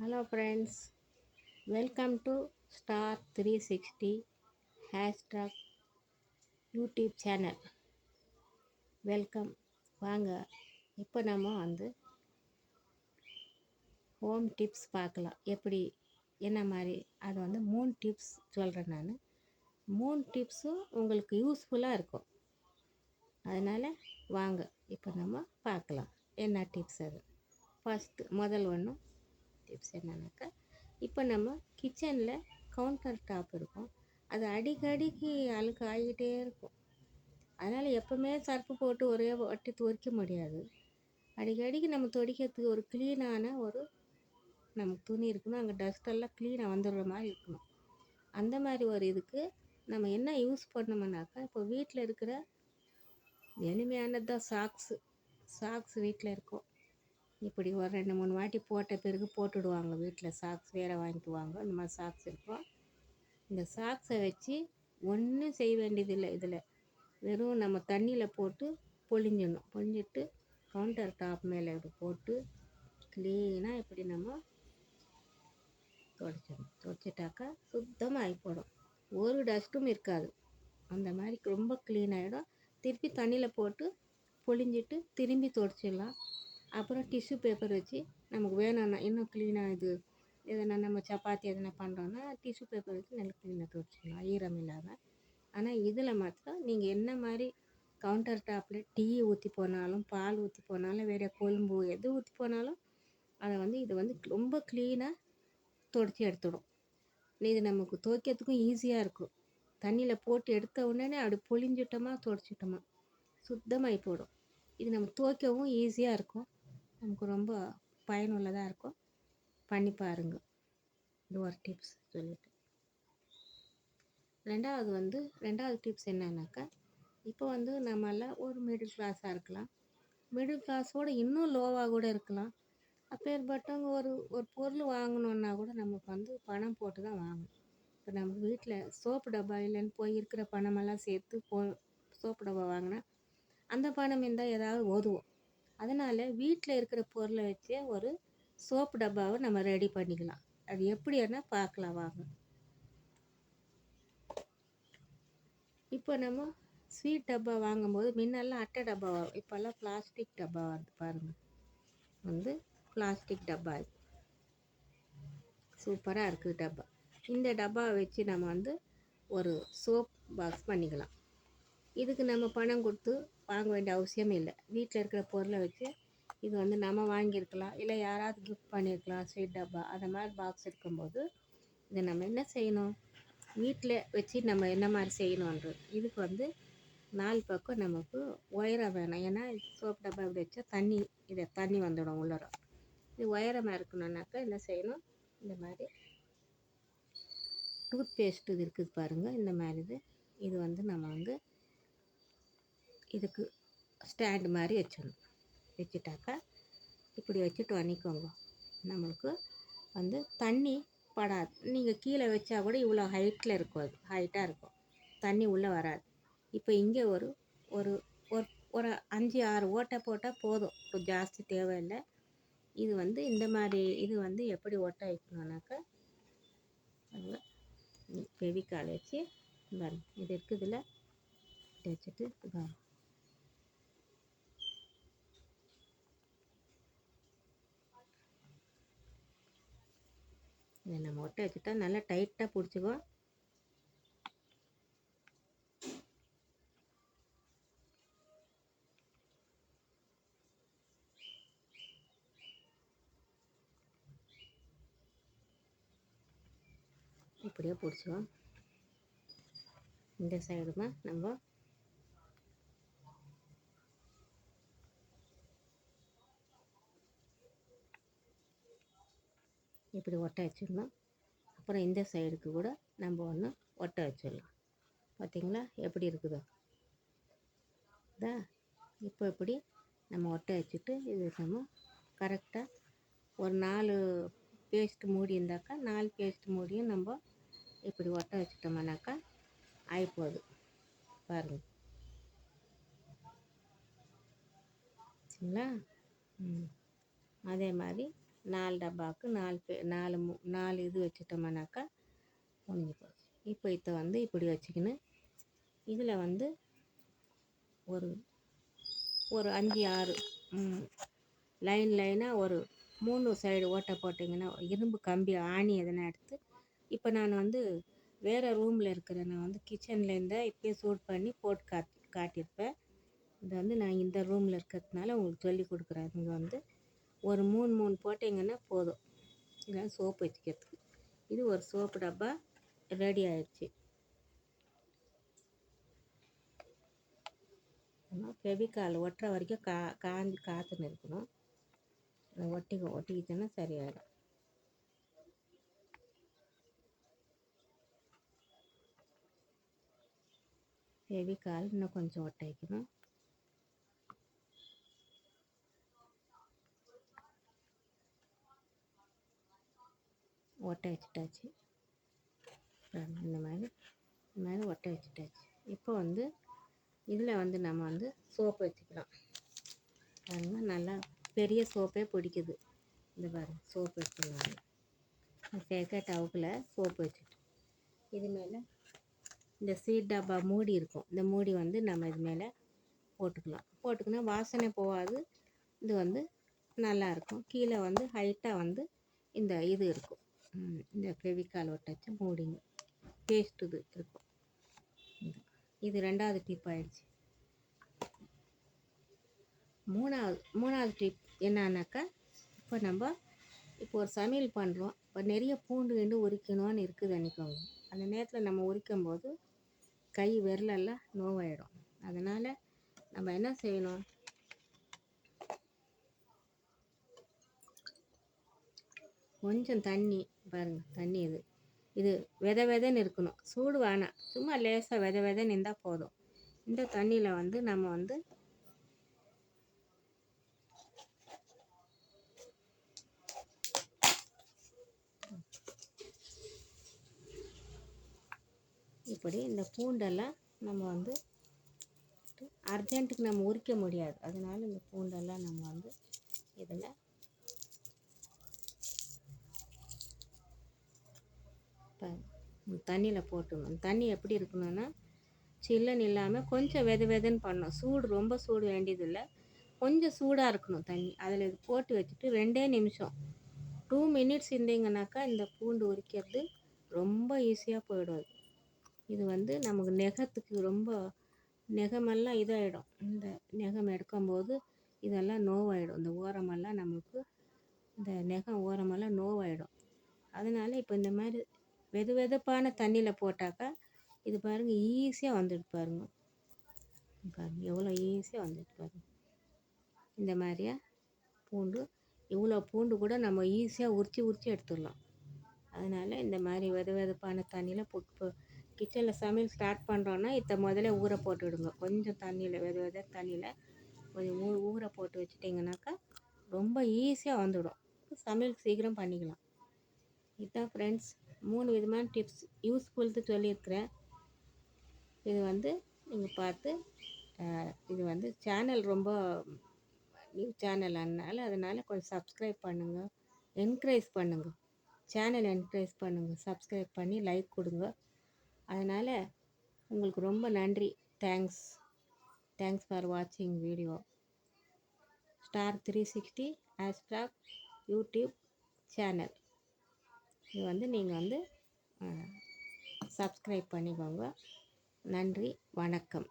Hello friends, welcome to Star 360 hashtag YouTube channel. Welcome. வாங்க, இப்போ நம்ம ஹோம் டிப்ஸ் பார்க்கலாம். எப்படி என்ன மாதிரி அது 3 டிப்ஸ் சொல்கிறேன் நான். 3 டிப்ஸும் உங்களுக்கு யூஸ்ஃபுல்லாக இருக்கும். அதனால் வாங்க இப்போ நம்ம பார்க்கலாம் என்ன டிப்ஸ் அது. முதல் டிப்ஸ் என்னன்னாக்கா, இப்போ நம்ம கிச்சனில் கவுண்டர் டாப் இருக்கும், அது அடிக்கடிக்கு அழுக்கு ஆகிக்கிட்டே இருக்கும். அதனால் எப்போவுமே சர்ஃபு போட்டு ஒரே வாட்டி துவைக்க முடியாது. அடிக்கடிக்கு நம்ம துடைக்கிறதுக்கு ஒரு க்ளீனான நமக்கு துணி இருக்கணும், அங்கே டஸ்ட்டெல்லாம் க்ளீனாக வந்துடுற மாதிரி இருக்கணும். அந்த மாதிரி இதுக்கு நம்ம என்ன யூஸ் பண்ணோம்னாக்கா, இப்போ வீட்டில் இருக்கிற எளிமையானது தான் சாக்ஸு வீட்டில் இருக்கும். இப்படி ஒரு 2-3 வாட்டி போட்ட பிறகு போட்டுடுவாங்க வீட்டில். சாக்ஸ் வேறு வாங்கிக்குவாங்க. இந்த மாதிரி சாக்ஸ் இருக்கும். இந்த சாக்ஸை வச்சு ஒன்றும் செய்ய வேண்டியதில்லை. இதில் வெறும் நம்ம தண்ணியில் போட்டு பொழிஞ்சிட்டு கவுண்டர் டாப் மேலே இப்படி போட்டு க்ளீனாக இப்படி நம்ம துடைச்சிட்டாக்கா சுத்தமாக ஆகிப்போடும். ஒரு டஸ்ட்டும் இருக்காது. அந்த மாதிரி ரொம்ப க்ளீன் ஆகிடும். திருப்பி தண்ணியில் போட்டு பொழிஞ்சிட்டு திரும்பி துடைச்சிடலாம். அப்புறம் டிஷ்யூ பேப்பர் வச்சு நமக்கு வேணும்னா இன்னும் க்ளீனாக எதனா நம்ம சப்பாத்தி எதனா பண்ணுறோன்னா டிஷ்யூ பேப்பர் வச்சு நல்லா க்ளீனாக துடைச்சிக்கலாம், ஈரம் இல்லாமல். ஆனால் இதில் மாத்திரம் நீங்கள் என்ன மாதிரி கவுண்டர் டாப்பில் டீ ஊற்றி போனாலும், பால் ஊற்றி போனாலும், வேறு கொழும்பு எது ஊற்றி போனாலும் அதை இது ரொம்ப க்ளீனாக துடைச்சி எடுத்துடும். இது நமக்கு துவைக்கிறதுக்கும் ஈஸியாக இருக்கும். தண்ணியில் போட்டு எடுத்த உடனே அப்படி பொழிஞ்சிட்டோமா துடைச்சிட்டோமா சுத்தமாகி போடும். இது நம்ம துவைக்கவும் ஈஸியாக இருக்கும், நமக்கு ரொம்ப பயனுள்ளதாக இருக்கும். பண்ணி பாருங்க. இது ஒரு டிப்ஸ் சொல்லிட்டு, ரெண்டாவது டிப்ஸ் என்னன்னாக்கா, இப்போ நம்மளாம் ஒரு மிடில் கிளாஸாக இருக்கலாம், மிடில் கிளாஸோடு இன்னும் லோவாக கூட இருக்கலாம். அப்பேற்பட்டவங்க ஒரு பொருள் வாங்கணுன்னா கூட நமக்கு பணம் போட்டு தான் வாங்கணும். இப்போ நம்ம வீட்டில் சோப்பு டப்பா இல்லைன்னு போய் இருக்கிற பணமெல்லாம் சேர்த்து சோப்பு டப்பா வாங்கினா அந்த பணம் இருந்தால் ஏதாவது உதவும். அதனால் வீட்டில் இருக்கிற பொருளை வச்சே ஒரு சோப்பு டப்பாவை நம்ம ரெடி பண்ணிக்கலாம். அது எப்படின்னா பார்க்கலாம் வாங்க. இப்போ நம்ம ஸ்வீட் டப்பா வாங்கும்போது முன்னெல்லாம் அட்டை டப்பா வரும், இப்போல்லாம் பிளாஸ்டிக் டப்பா வருது பாருங்கள். பிளாஸ்டிக் டப்பா இது சூப்பராக இருக்குது டப்பா. இந்த டப்பாவை வச்சு நம்ம ஒரு சோப் பாக்ஸ் பண்ணிக்கலாம். இதுக்கு நம்ம பணம் கொடுத்து வாங்க வேண்டிய அவசியம் இல்லை. வீட்டில் இருக்கிற பொருளை வச்சு இது நம்ம வாங்கியிருக்கலாம், இல்லை யாராவது கிஃப்ட் பண்ணியிருக்கலாம். ஸ்வீட் டப்பா அந்த மாதிரி பாக்ஸ் இருக்கும்போது இதை நம்ம என்ன செய்யணும், வீட்டில் வச்சு நம்ம என்ன மாதிரி செய்யணுன்றது. இதுக்கு 4 பக்கம் நமக்கு உயரம் வேணும். ஏன்னா சோப் டப்பா இப்படி வச்சா தண்ணி வந்துடும் உள்ளர. இது உயரமாக இருக்கணுன்னாக்கா என்ன செய்யணும், இந்த மாதிரி டூத் பேஸ்ட் இது இருக்குது பாருங்கள். இந்த மாதிரி இது நம்ம இதுக்கு ஸ்டாண்டு மாதிரி வச்சுட்டாக்கா இப்படி வச்சுட்டு அணிக்கோங்க. நம்மளுக்கு தண்ணி படாது. நீங்கள் கீழே வச்சா கூட இவ்வளோ ஹைட்டில் இருக்கும், அது ஹைட்டாக இருக்கும், தண்ணி உள்ளே வராது. இப்போ இங்கே ஒரு ஒரு ஒரு 5-6 ஓட்டை போட்டால் போதும், ஜாஸ்தி தேவையில்லை. இது இந்த மாதிரி எப்படி ஒட்ட வைக்கணுன்னாக்கா, ஃபெவிகால் வச்சு இது இருக்குதுல வச்சுட்டு இதை நம்ம ஒட்ட வச்சுட்டா நல்லா டைட்டாக பிடிச்சிக்குவோம். இப்படியே பிடிச்சிக்குவோம். இந்த சைடுமா நம்ம இப்படி ஒட்ட வச்சிடணும். அப்புறம் இந்த சைடுக்கு கூட நம்ம ஒன்று ஒட்ட வச்சிடலாம். பார்த்திங்களா எப்படி இருக்குதோ இப்போ இப்படி நம்ம ஒட்ட வச்சுட்டு இது நம்ம கரெக்டாக ஒரு 4 பேஸ்ட் மூடி இருந்தாக்கா 4 பேஸ்ட் மூடியும் நம்ம இப்படி ஒட்ட வச்சுட்டோம்னாக்கா ஆகிப்போகுது பாருங்கள். சரிங்களா? அதே மாதிரி 4 டப்பாவுக்கு 4 இது வச்சுட்டோம்னாக்கா முடிஞ்சு போச்சு. இப்போ இதை வந்து இப்படி வச்சுக்கின்னு இதில் வந்து ஒரு ஒரு 5 6 லைனாக ஒரு 3 சைடு ஓட்டை போட்டிங்கன்னா இரும்பு கம்பி ஆணி எதனா எடுத்து இப்போ நான் வந்து வேறு ரூமில் இருக்கிறேன். நான் வந்து கிச்சனில் இருந்தால் இப்போயே சூட் பண்ணி போட்டு காட்டியிருப்பேன். இது வந்து நான் இந்த ரூமில் இருக்கிறதுனால உங்களுக்கு சொல்லி கொடுக்குறேன். இங்கே வந்து ஒரு 3 போட்டிங்கன்னா போதும். இதெல்லாம் சோப்பு வச்சுக்கிறதுக்கு. இது ஒரு சோப்பு டப்பா ரெடி ஆயிடுச்சு. ஃபெவிகால் ஒட்டுற வரைக்கும் காத்துன்னு இருக்கணும். ஒட்டிக்கிச்சுன்னா சரியாயிடும். ஃபெவிகால் இன்னும் கொஞ்சம் ஒட்ட வைக்கணும். ஒட்ட வச்சுட்டாச்சு. இந்த மாதிரி ஒட்ட வச்சுட்டாச்சு. இப்போ வந்து இதில் வந்து நம்ம வந்து சோப்பு வச்சுக்கலாம். பாருங்க, நல்லா பெரிய சோப்பே பிடிக்குது. இந்த பாருங்க, சோப்பு வச்சுக்கலாம். பேக்கெட் அவுக்கில் சோப்பு வச்சுட்டு இது மேலே இந்த சீட் டப்பா மூடி இருக்கும். இந்த மூடி வந்து நம்ம இது மேலே போட்டுக்கினா வாசனை போகாது. இது வந்து நல்லாயிருக்கும். கீழே வந்து ஹைட்டாக வந்து இந்த இது இருக்கும். இந்த ஃபெவிகால் ஒட்டச்சு மூடிங்க பேஸ்ட் இது இருக்கும். இது 2வது டிப் ஆயிடுச்சு. மூணாவது டிப் என்னன்னாக்கா, இப்போ ஒரு சமையல் பண்ணுறோம். இப்போ நிறைய பூண்டு உரிக்கணும்னு இருக்குது அன்றைக்கோங்க. அந்த நேரத்தில் நம்ம உரிக்கும்போது கை விரலெல்லாம் நோவாயிடும். அதனால் நம்ம என்ன செய்யணும், கொஞ்சம் தண்ணி பாருங்கள், தண்ணி இது விதன்னு இருக்கணும். சூடு வேணாம், சும்மா லேசாக விதன்னு இருந்தால் போதும். இந்த தண்ணியில் வந்து நம்ம வந்து இப்படி இந்த பூண்டெல்லாம் நம்ம வந்து அர்ஜென்ட்டுக்கு நம்ம உரிக்க முடியாது. அதனால இந்த பூண்டெல்லாம் நம்ம வந்து இதில் தண்ணியில் போட்டுடணும். தண்ணி எப்படி இருக்கணும்னா சில்லுன்னு இல்லாமல் கொஞ்சம் வெதுன்னு பண்ணணும். ரொம்ப சூடு வேண்டியதில்லை, கொஞ்சம் சூடாக இருக்கணும் தண்ணி. அதில் இது போட்டு வச்சுட்டு 2 நிமிஷம் 2 மினிட்ஸ் இருந்தீங்கன்னாக்கா இந்த பூண்டு உரிக்கிறது ரொம்ப ஈஸியாக போயிடும். இது வந்து நமக்கு நெகத்துக்கு ரொம்ப நெகமெல்லாம் இதாகிடும். இந்த நெகம் எடுக்கும்போது இதெல்லாம் நோவாயிடும். இந்த ஓரமெல்லாம் நமக்கு இந்த நெகம் ஓரமெல்லாம் நோவாயிடும். அதனால் இப்போ இந்த மாதிரி வெதுப்பான தண்ணியில் போட்டாக்கா இது பாருங்கள் ஈஸியாக வந்துட்டு பாருங்கள் எவ்வளோ ஈஸியாக வந்துட்டு பாருங்கள். இந்த மாதிரியா இவ்வளோ பூண்டு கூட நம்ம ஈஸியாக உரித்து எடுத்துடலாம். அதனால் இந்த மாதிரி வெதுப்பான தண்ணியில் கிச்சனில் சமையல் ஸ்டார்ட் பண்ணுறோன்னா இதை முதல்ல ஊற போட்டுவிடுங்க. கொஞ்சம் தண்ணியில் வெத தண்ணியில் கொஞ்சம் ஊற போட்டு வச்சிட்டிங்கனாக்கா ரொம்ப ஈஸியாக வந்துடும். சமையல் சீக்கிரம் பண்ணிக்கலாம். இதுதான் ஃப்ரெண்ட்ஸ், 3 விதமான டிப்ஸ் யூஸ்ஃபுல்து சொல்லியிருக்கிறேன். இது வந்து நீங்கள் பார்த்து இது வந்து சேனல் ரொம்ப நியூ சேனல் அதனால் கொஞ்சம் சப்ஸ்கிரைப் பண்ணுங்கள், என்கரேஜ் பண்ணுங்கள். சேனல் என்கரேஜ் பண்ணுங்கள், சப்ஸ்கிரைப் பண்ணி லைக் கொடுங்க. அதனால் உங்களுக்கு ரொம்ப நன்றி. தேங்க்ஸ் ஃபார் வாட்சிங் video. Star 360 hashtag YouTube channel. இது வந்து நீங்கள் வந்து சப்ஸ்கிரைப் பண்ணிக்கோங்க. நன்றி, வணக்கம்.